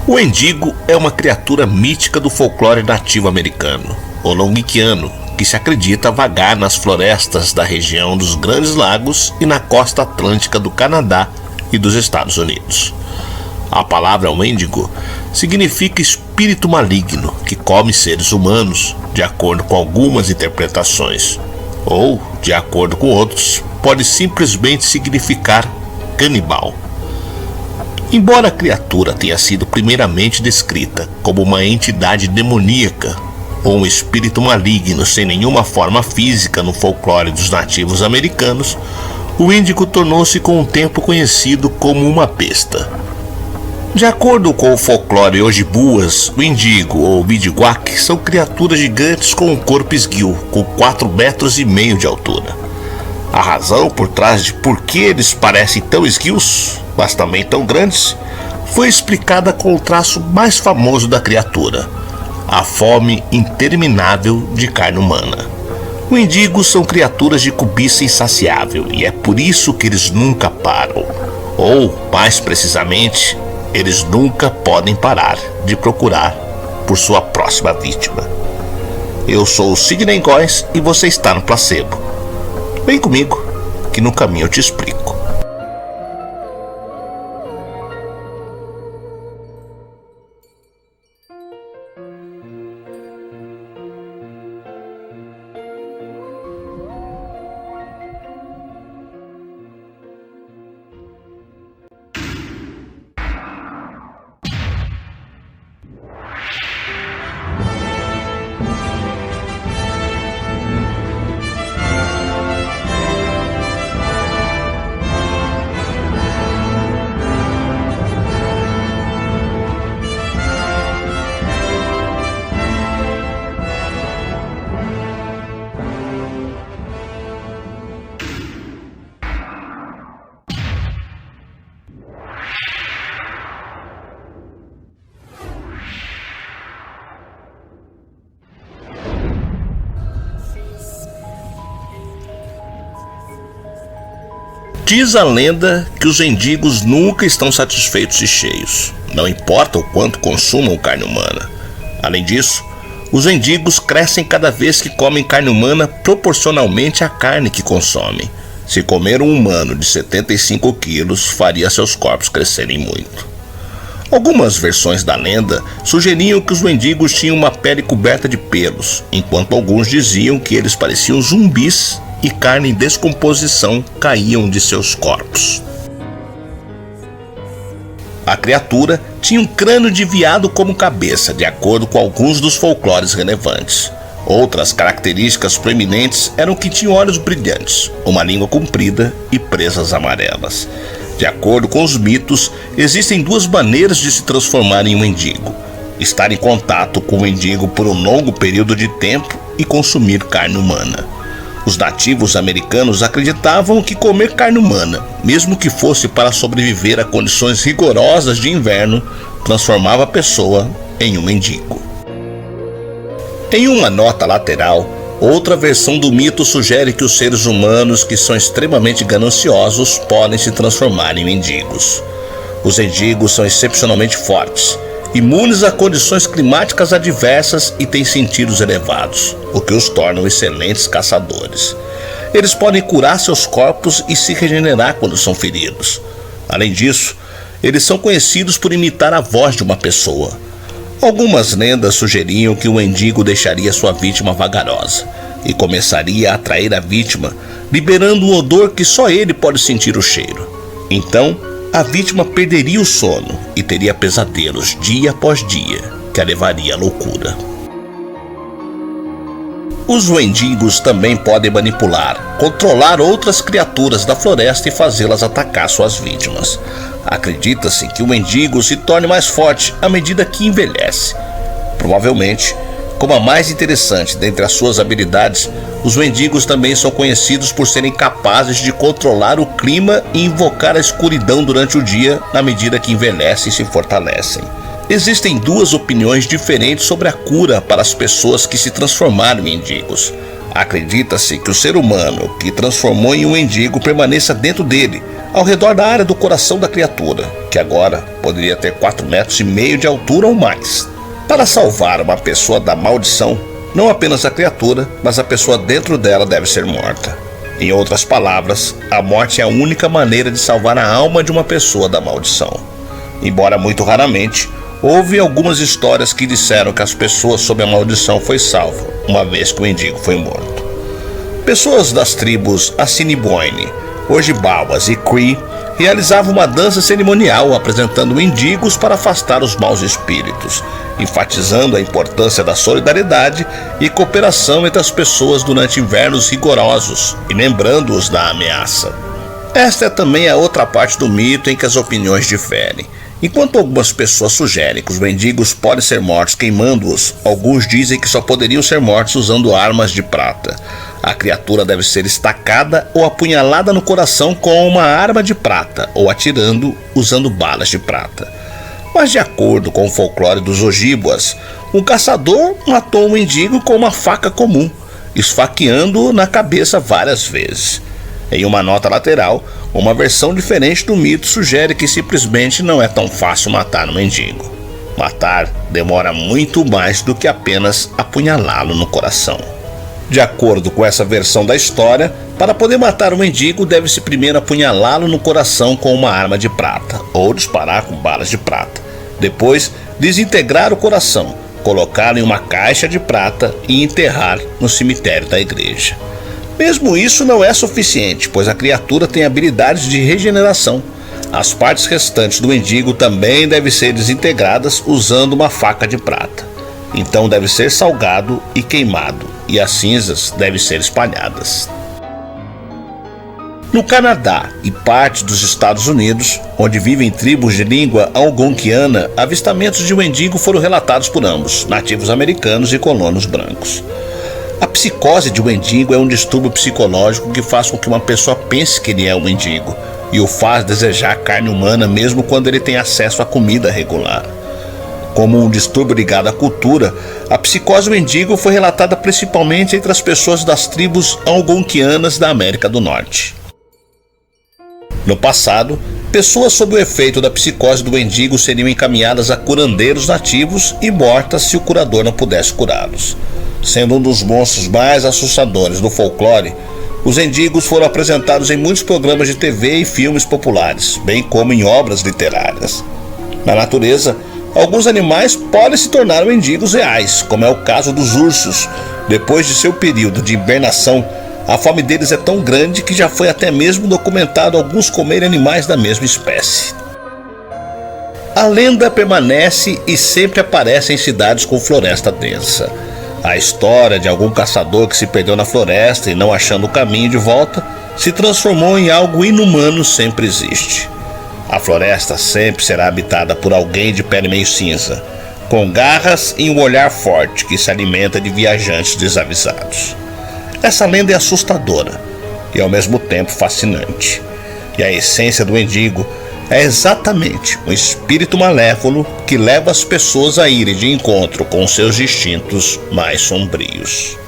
O Wendigo é uma criatura mítica do folclore nativo americano, olonguiquiano, que se acredita vagar nas florestas da região dos Grandes Lagos e na costa atlântica do Canadá e dos Estados Unidos. A palavra Wendigo significa espírito maligno que come seres humanos, de acordo com algumas interpretações, ou, de acordo com outros, pode simplesmente significar canibal. Embora a criatura tenha sido primeiramente descrita como uma entidade demoníaca ou um espírito maligno sem nenhuma forma física no folclore dos nativos americanos, o Wendigo tornou-se com o tempo conhecido como uma besta. De acordo com o folclore ojibuas, o Wendigo ou Bidiwak são criaturas gigantes com um corpo esguio, com 4,5 metros de altura. A razão por trás de por que eles parecem tão esguios, mas também tão grandes, foi explicada com o traço mais famoso da criatura: a fome interminável de carne humana. Wendigos são criaturas de cobiça insaciável e é por isso que eles nunca param. Ou, mais precisamente, eles nunca podem parar de procurar por sua próxima vítima. Eu sou o Sidney Góes e você está no Placebo. Vem comigo, que no caminho eu te explico. Diz a lenda que os Wendigos nunca estão satisfeitos e cheios, não importa o quanto consumam carne humana. Além disso, os Wendigos crescem cada vez que comem carne humana proporcionalmente à carne que consomem. Se comer um humano de 75 quilos, faria seus corpos crescerem muito. Algumas versões da lenda sugeriam que os Wendigos tinham uma pele coberta de pelos, enquanto alguns diziam que eles pareciam zumbis e carne em descomposição caíam de seus corpos. A criatura tinha um crânio de veado como cabeça, de acordo com alguns dos folclores relevantes. Outras características proeminentes eram que tinha olhos brilhantes, uma língua comprida e presas amarelas. De acordo com os mitos, existem duas maneiras de se transformar em um Wendigo: estar em contato com o Wendigo por um longo período de tempo e consumir carne humana. Os nativos americanos acreditavam que comer carne humana, mesmo que fosse para sobreviver a condições rigorosas de inverno, transformava a pessoa em um mendigo. Em uma nota lateral, outra versão do mito sugere que os seres humanos que são extremamente gananciosos podem se transformar em mendigos. Os mendigos são excepcionalmente fortes, imunes a condições climáticas adversas e têm sentidos elevados, o que os tornam excelentes caçadores. Eles podem curar seus corpos e se regenerar quando são feridos. Além disso, eles são conhecidos por imitar a voz de uma pessoa. Algumas lendas sugeriam que o Wendigo deixaria sua vítima vagarosa e começaria a atrair a vítima, liberando um odor que só ele pode sentir o cheiro. Então, a vítima perderia o sono e teria pesadelos dia após dia, que a levaria à loucura. Os Wendigos também podem manipular, controlar outras criaturas da floresta e fazê-las atacar suas vítimas. Acredita-se que o Wendigo se torne mais forte à medida que envelhece. Provavelmente, como a mais interessante dentre as suas habilidades, os Wendigos também são conhecidos por serem capazes de controlar o clima e invocar a escuridão durante o dia na medida que envelhecem e se fortalecem. Existem duas opiniões diferentes sobre a cura para as pessoas que se transformaram em mendigos. Acredita-se que o ser humano que transformou em um mendigo permaneça dentro dele, ao redor da área do coração da criatura, que agora poderia ter 4,5 metros de altura ou mais. Para salvar uma pessoa da maldição, não apenas a criatura, mas a pessoa dentro dela deve ser morta. Em outras palavras, a morte é a única maneira de salvar a alma de uma pessoa da maldição. Embora muito raramente, houve algumas histórias que disseram que as pessoas sob a maldição foi salva, uma vez que o mendigo foi morto. Pessoas das tribos Assiniboine, Ojibwawas e Cree realizavam uma dança cerimonial apresentando mendigos para afastar os maus espíritos, enfatizando a importância da solidariedade e cooperação entre as pessoas durante invernos rigorosos e lembrando-os da ameaça. Esta é também a outra parte do mito em que as opiniões diferem. Enquanto algumas pessoas sugerem que os mendigos podem ser mortos queimando-os, alguns dizem que só poderiam ser mortos usando armas de prata. A criatura deve ser estacada ou apunhalada no coração com uma arma de prata ou atirando usando balas de prata. Mas de acordo com o folclore dos Ojibwas, um caçador matou um mendigo com uma faca comum, esfaqueando-o na cabeça várias vezes. Em uma nota lateral, uma versão diferente do mito sugere que simplesmente não é tão fácil matar um mendigo. Matar demora muito mais do que apenas apunhalá-lo no coração. De acordo com essa versão da história, para poder matar um mendigo, deve-se primeiro apunhalá-lo no coração com uma arma de prata, ou disparar com balas de prata. Depois, desintegrar o coração, colocá-lo em uma caixa de prata e enterrar no cemitério da igreja. Mesmo isso não é suficiente, pois a criatura tem habilidades de regeneração. As partes restantes do mendigo também devem ser desintegradas usando uma faca de prata. Então deve ser salgado e queimado, e as cinzas devem ser espalhadas. No Canadá e parte dos Estados Unidos, onde vivem tribos de língua algonquiana, avistamentos de mendigo foram relatados por ambos, nativos americanos e colonos brancos. A psicose de um mendigo é um distúrbio psicológico que faz com que uma pessoa pense que ele é um mendigo e o faz desejar carne humana mesmo quando ele tem acesso à comida regular. Como um distúrbio ligado à cultura, a psicose do mendigo foi relatada principalmente entre as pessoas das tribos algonquianas da América do Norte. No passado, pessoas sob o efeito da psicose do mendigo seriam encaminhadas a curandeiros nativos e mortas se o curador não pudesse curá-los. Sendo um dos monstros mais assustadores do folclore, os mendigos foram apresentados em muitos programas de TV e filmes populares, bem como em obras literárias. Na natureza, alguns animais podem se tornar mendigos reais, como é o caso dos ursos. Depois de seu período de hibernação, a fome deles é tão grande que já foi até mesmo documentado alguns comerem animais da mesma espécie. A lenda permanece e sempre aparece em cidades com floresta densa. A história de algum caçador que se perdeu na floresta e não achando o caminho de volta, se transformou em algo inumano sempre existe. A floresta sempre será habitada por alguém de pele meio cinza, com garras e um olhar forte que se alimenta de viajantes desavisados. Essa lenda é assustadora e ao mesmo tempo fascinante. E a essência do mendigo é exatamente um espírito malévolo que leva as pessoas a irem de encontro com seus instintos mais sombrios.